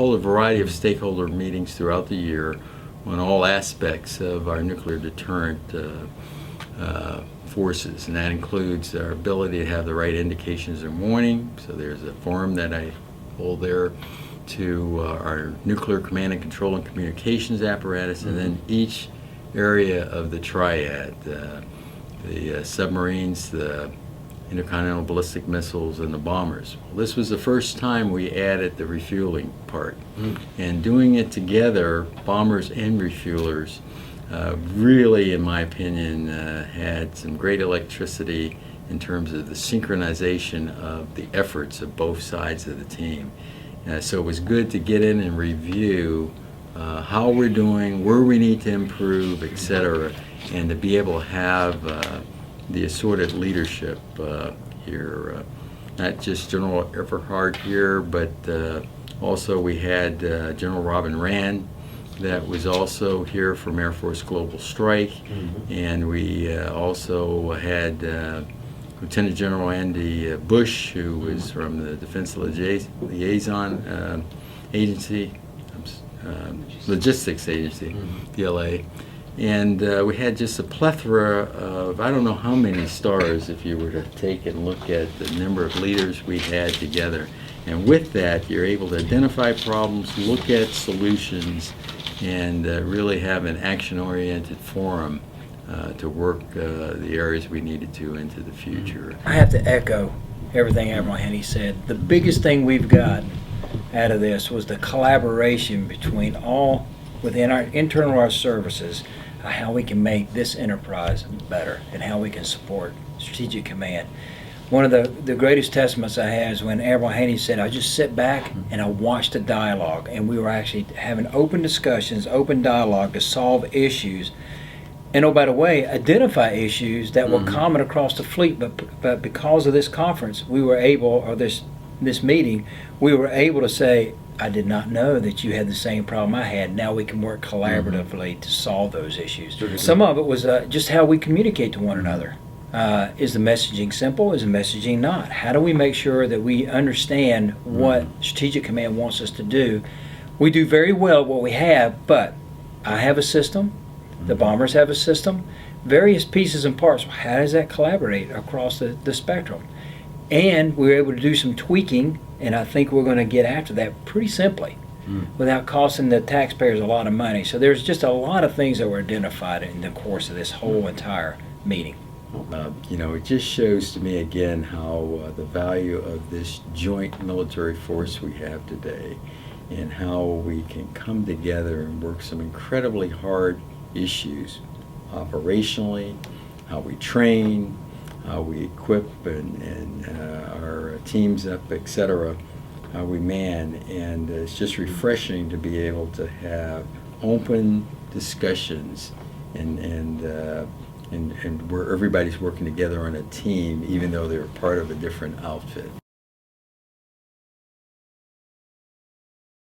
hold a variety of stakeholder meetings throughout the year on all aspects of our nuclear deterrent forces, and that includes our ability to have the right indications in warning. So there's a forum that I hold there, to our nuclear command and control and communications apparatus, and then each area of the triad, the submarines, the intercontinental ballistic missiles, and the bombers. Well, this was the first time we added the refueling part. And doing it together, bombers and refuelers, really, in my opinion, had some great electricity in terms of the synchronization of the efforts of both sides of the team. So it was good to get in and review how we're doing, where we need to improve, etc., and to be able to have the assorted leadership here. Not just General Everhart here, but also we had General Robin Rand that was also here from Air Force Global Strike, and we also had Lieutenant General Andy Bush, who was from the Defense Liaison Agency, Logistics Agency, DLA. And we had just a plethora of, I don't know how many stars if you were to take and look at the number of leaders we had together. And with that, you're able to identify problems, look at solutions, and really have an action-oriented forum to work the areas we needed to into the future. I have to echo everything Admiral Haney said. The biggest thing we've got out of this was the collaboration between all within our internal our services, how we can make this enterprise better and how we can support strategic command. One of the greatest testaments I have is when Admiral Haney said, I just sit back and I watched the dialogue, and we were actually having open discussions, open dialogue to solve issues. And oh, by the way, identify issues that were common across the fleet, but because of this conference, we were able, or this meeting, we were able to say, I did not know that you had the same problem I had. Now we can work collaboratively to solve those issues. Some of it was just how we communicate to one another. Is the messaging simple? Is the messaging not? How do we make sure that we understand what Strategic Command wants us to do? We do very well what we have, but I have a system. The bombers have a system. Various pieces and parts. How does that collaborate across the spectrum? And we were able to do some tweaking, and I think we're going to get after that pretty simply without costing the taxpayers a lot of money. So there's just a lot of things that were identified in the course of this whole entire meeting. It just shows to me again how the value of this joint military force we have today, and how we can come together and work some incredibly hard issues operationally, how we train, how we equip and our teams up, etc., how we man. And it's just refreshing to be able to have open discussions and where everybody's working together on a team, even though they're part of a different outfit.